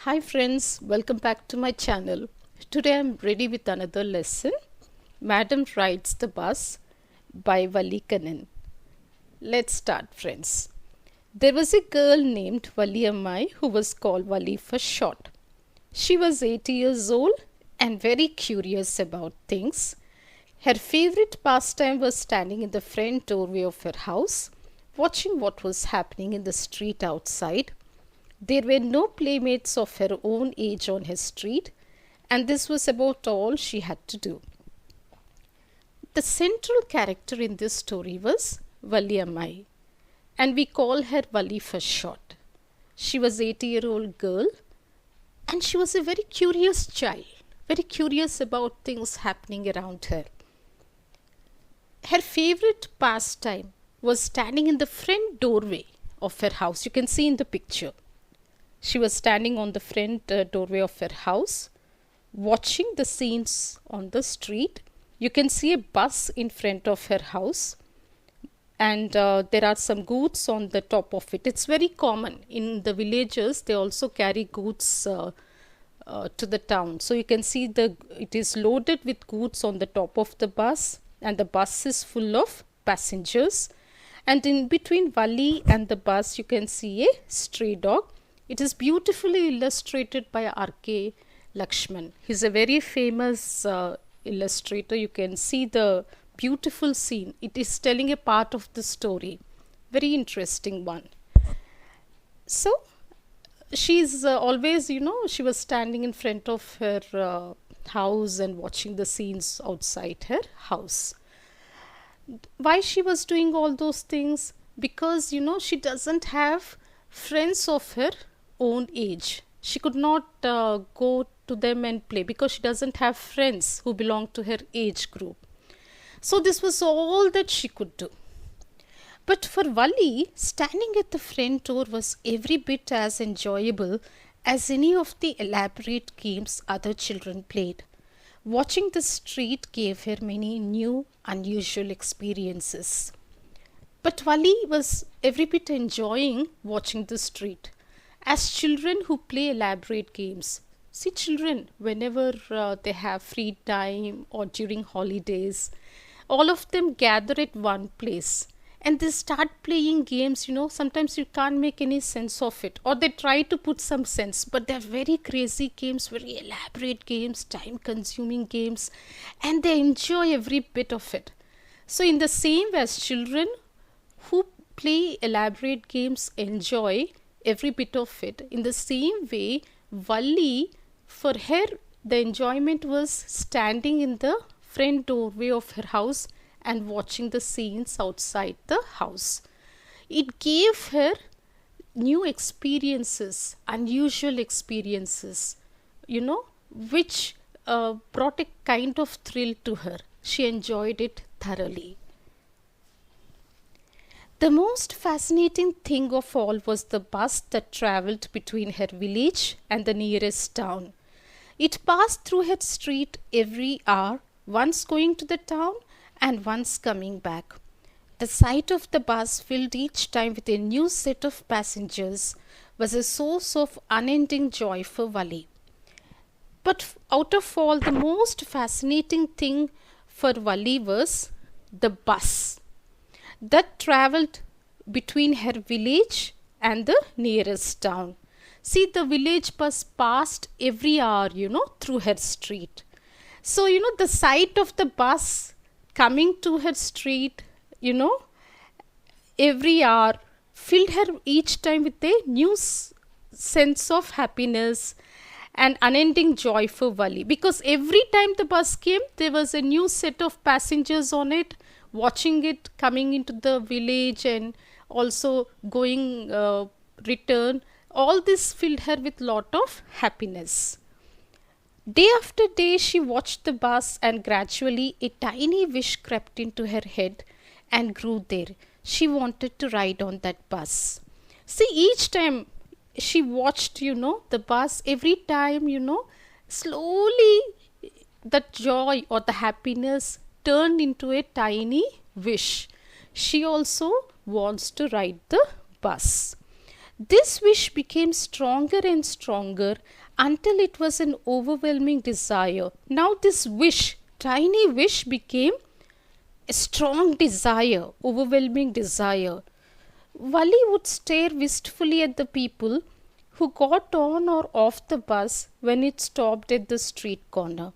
Hi friends, welcome back to my channel. Today I'm ready with another lesson. Madam Rides the Bus by Vali Kannan. Let's start friends. There was a girl named Vali Ammai who was called Vali for short. She was 80 years old and very curious about things. Her favorite pastime was standing in the front doorway of her house, watching what was happening in the street outside. There were no playmates of her own age on her street, and this was about all she had to do. The central character in this story was Vali Ammai, and we call her Vali for short. She was 80-year-old girl, and she was a very curious child, very curious about things happening around her. Her favorite pastime was standing in the front doorway of her house. You can see in the picture. She was standing on the front doorway of her house, watching the scenes on the street. You can see a bus in front of her house, and there are some goods on the top of it. It's very common in the villages. They also carry goods to the town. So you can see it is loaded with goods on the top of the bus, and the bus is full of passengers. And in between Vali and the bus, you can see a stray dog. It is beautifully illustrated by R.K. Lakshman. He's a very famous illustrator. You can see the beautiful scene. It is telling a part of the story. Very interesting one. So, she's always, she was standing in front of her house and watching the scenes outside her house. Why she was doing all those things? Because, she doesn't have friends of her own age. She could not go to them and play because she doesn't have friends who belong to her age group. So this was all that she could do. But for Vali, standing at the front door was every bit as enjoyable as any of the elaborate games other children played. Watching the street gave her many new, unusual experiences. But Vali was every bit enjoying watching the street. As children who play elaborate games, see children whenever they have free time or during holidays, all of them gather at one place and they start playing games. Sometimes you can't make any sense of it, or they try to put some sense, but they're very crazy games, very elaborate games, time consuming games, and they enjoy every bit of it. So in the same way, as children who play elaborate games enjoy every bit of it, in the same way Vali, for her, the enjoyment was standing in the front doorway of her house and watching the scenes outside the house. It gave her new experiences, unusual experiences, which brought a kind of thrill to her. She enjoyed it thoroughly. The most fascinating thing of all was the bus that travelled between her village and the nearest town. It passed through her street every hour, once going to the town and once coming back. The sight of the bus, filled each time with a new set of passengers, was a source of unending joy for Vali. But out of all, the most fascinating thing for Vali was the bus that travelled between her village and the nearest town. See, the village bus passed every hour, through her street. So, the sight of the bus coming to her street, every hour filled her each time with a new sense of happiness and unending joy for Vali. Because every time the bus came, there was a new set of passengers on it, watching it coming into the village and also going return. All this filled her with lot of happiness. Day after day she watched the bus, and gradually a tiny wish crept into her head and grew there. She wanted to ride on that bus. See, each time she watched, the bus, every time, slowly that joy or the happiness turned into a tiny wish. She also wants to ride the bus. This wish became stronger and stronger until it was an overwhelming desire. Now, this wish, tiny wish, became a strong desire, overwhelming desire. Wali would stare wistfully at the people who got on or off the bus when it stopped at the street corner.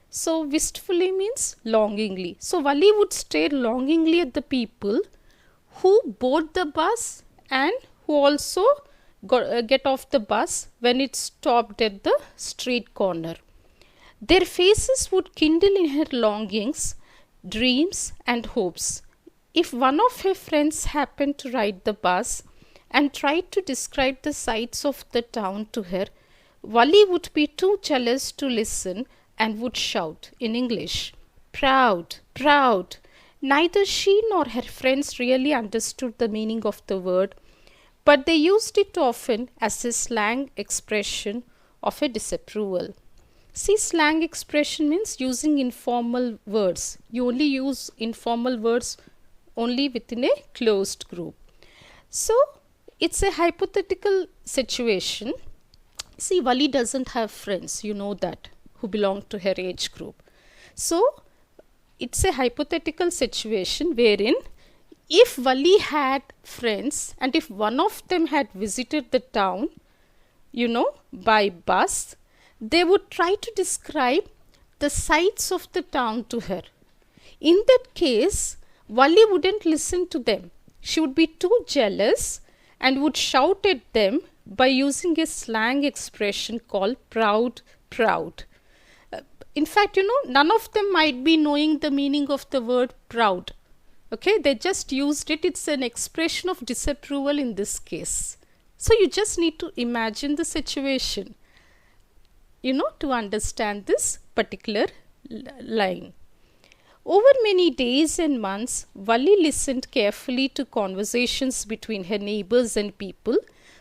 So, wistfully means longingly. So, Wali would stare longingly at the people who board the bus and who also get off the bus when it stopped at the street corner. Their faces would kindle in her longings, dreams, and hopes. If one of her friends happened to ride the bus and tried to describe the sights of the town to her, Wali would be too jealous to listen and would shout in English, "Proud, proud." Neither she nor her friends really understood the meaning of the word, but they used it often as a slang expression of a disapproval. See, slang expression means using informal words. You only use informal words only within a closed group. So, it's a hypothetical situation. See, Wali doesn't have friends, you know that, who belong to her age group. So, it's a hypothetical situation wherein if Wali had friends and if one of them had visited the town, by bus, they would try to describe the sights of the town to her. In that case, Wali wouldn't listen to them. She would be too jealous and would shout at them by using a slang expression called proud, proud. In fact, none of them might be knowing the meaning of the word proud. Okay, they just used it. It's an expression of disapproval in this case. So you just need to imagine the situation, to understand this particular line. Over many days and months, Wali listened carefully to conversations between her neighbors and people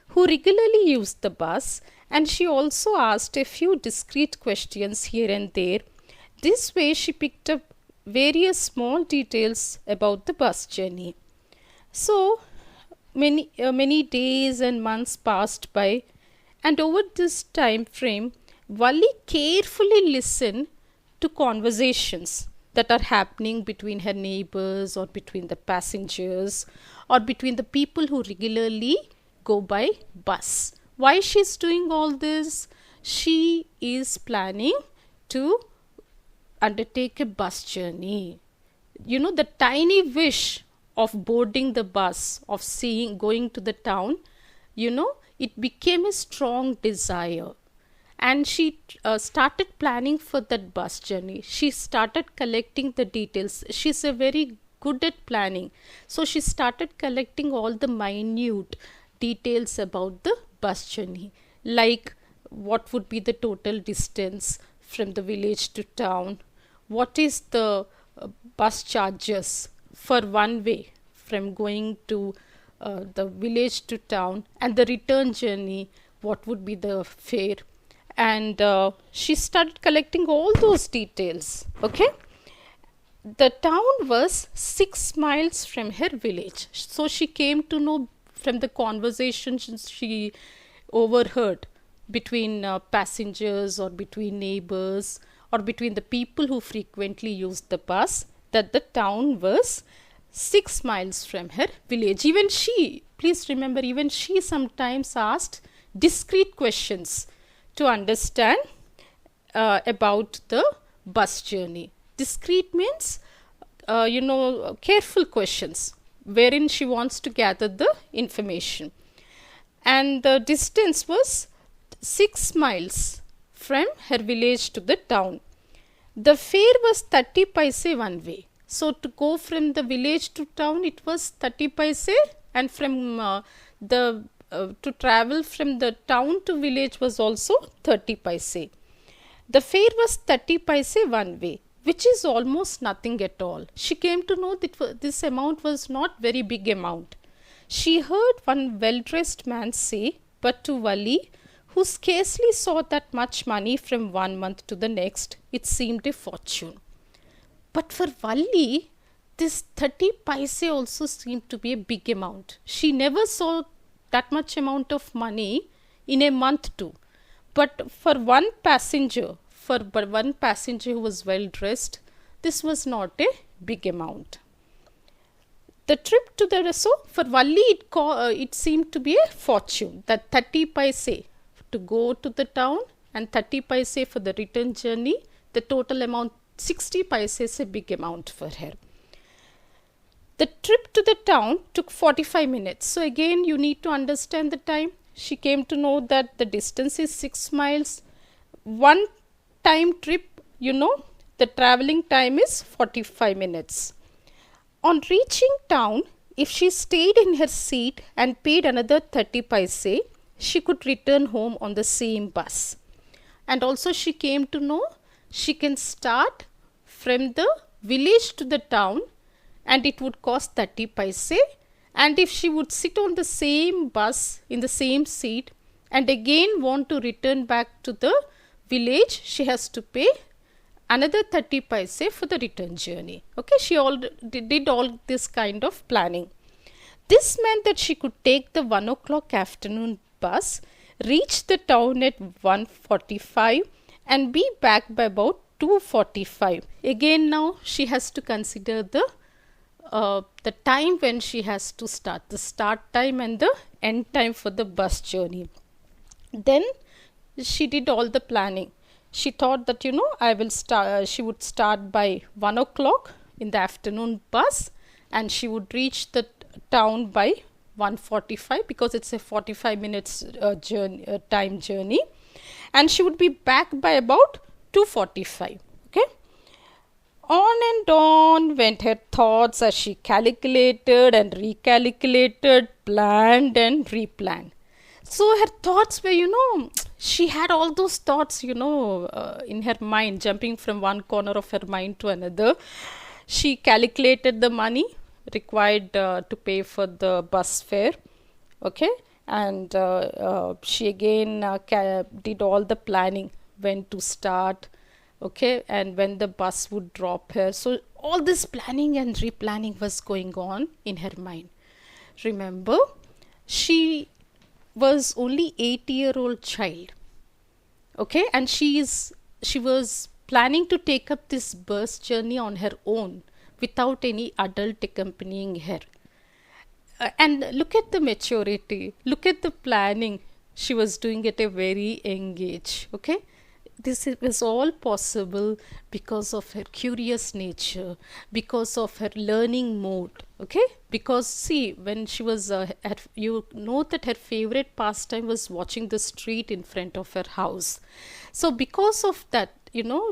who regularly used the bus, and she also asked a few discreet questions here and there. This way, she picked up various small details about the bus journey. So, many days and months passed by, and over this time frame, Wali carefully listened to conversations that are happening between her neighbors or between the passengers or between the people who regularly go by bus. Why she's doing all this? She is planning to undertake a bus journey. The tiny wish of boarding the bus, of going to the town, it became a strong desire. And she started planning for that bus journey. She started collecting the details. She's a very good at planning. So she started collecting all the minute details about the bus journey, like what would be the total distance from the village to town, what is the bus charges for one way from going to the village to town, and the return journey, what would be the fare. And she started collecting all those details. Okay, the town was 6 miles from her village. So she came to know from the conversations she overheard between passengers or between neighbors or between the people who frequently used the bus, that the town was 6 miles from her village. Even she, please remember, even she sometimes asked discreet questions to understand about the bus journey. Discreet means, careful questions wherein she wants to gather the information. And the distance was 6 miles from her village to the town. The fare was 30 paise one way. So to go from the village to town, it was 30 paise, and from to travel from the town to village was also 30 paise. The fare was 30 paise one way, which is almost nothing at all. She came to know that this amount was not very big amount. She heard one well-dressed man say, but to Wali, who scarcely saw that much money from one month to the next, it seemed a fortune. But for Wali, this 30 paise also seemed to be a big amount. She never saw that much amount of money in a month too. But for one passenger, who was well dressed, this was not a big amount. The trip to the resort for Valli, it seemed to be a fortune. That 30 paise to go to the town and 30 paise for the return journey, the total amount 60 paise is a big amount for her. The trip to the town took 45 minutes. So again, you need to understand the time. She came to know that the distance is 6 miles. One time trip, the traveling time is 45 minutes. On reaching town, if she stayed in her seat and paid another 30 paise, she could return home on the same bus. And also she came to know she can start from the village to the town and it would cost 30 paise. And if she would sit on the same bus in the same seat and again want to return back to the village, she has to pay another 30 paise for the return journey. Okay, she did all this kind of planning. This meant that she could take the 1 o'clock afternoon bus, reach the town at 1:45 and be back by about 2:45. Again, now she has to consider the time when she has to start, the start time and the end time for the bus journey. Then she did all the planning. She thought that she would start by 1 o'clock in the afternoon bus and she would reach the town by 1:45 because it's a 45 minutes time journey, and she would be back by about 2:45. Okay, on and on went her thoughts as she calculated and recalculated, planned and replanned. So her thoughts were, she had all those thoughts, in her mind, jumping from one corner of her mind to another. She calculated the money required to pay for the bus fare. Okay, and she again did all the planning, when to start, okay, and when the bus would drop her. So all this planning and replanning was going on in her mind. Remember, she was only 8-year-old child, okay, and she was planning to take up this bus journey on her own without any adult accompanying her. And look at the maturity, look at the planning she was doing at a very young age. Okay, this was all possible because of her curious nature, because of her learning mode. Okay, because see, when she was you know that her favorite pastime was watching the street in front of her house. So because of that,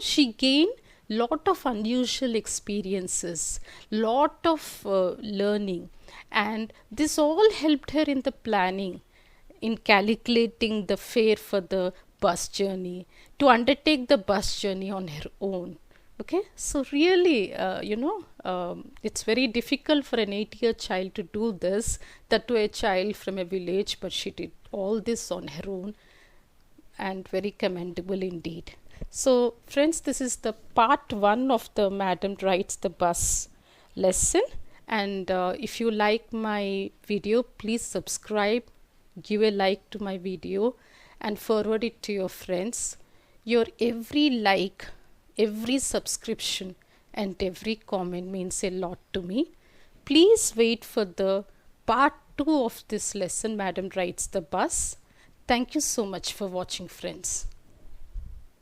she gained lot of unusual experiences, lot of learning, and this all helped her in the planning, in calculating the fare for the bus journey, to undertake the bus journey on her own. Okay, so really, it's very difficult for an 8-year child to do this, that to a child from a village, but she did all this on her own, and very commendable indeed. So friends, this is the part 1 of the Madam Rides the Bus lesson, and if you like my video, please subscribe, give a like to my video and forward it to your friends. Your every like, every subscription and every comment means a lot to me. Please wait for the part 2 of this lesson, Madam Rides the Bus. Thank you so much for watching, friends.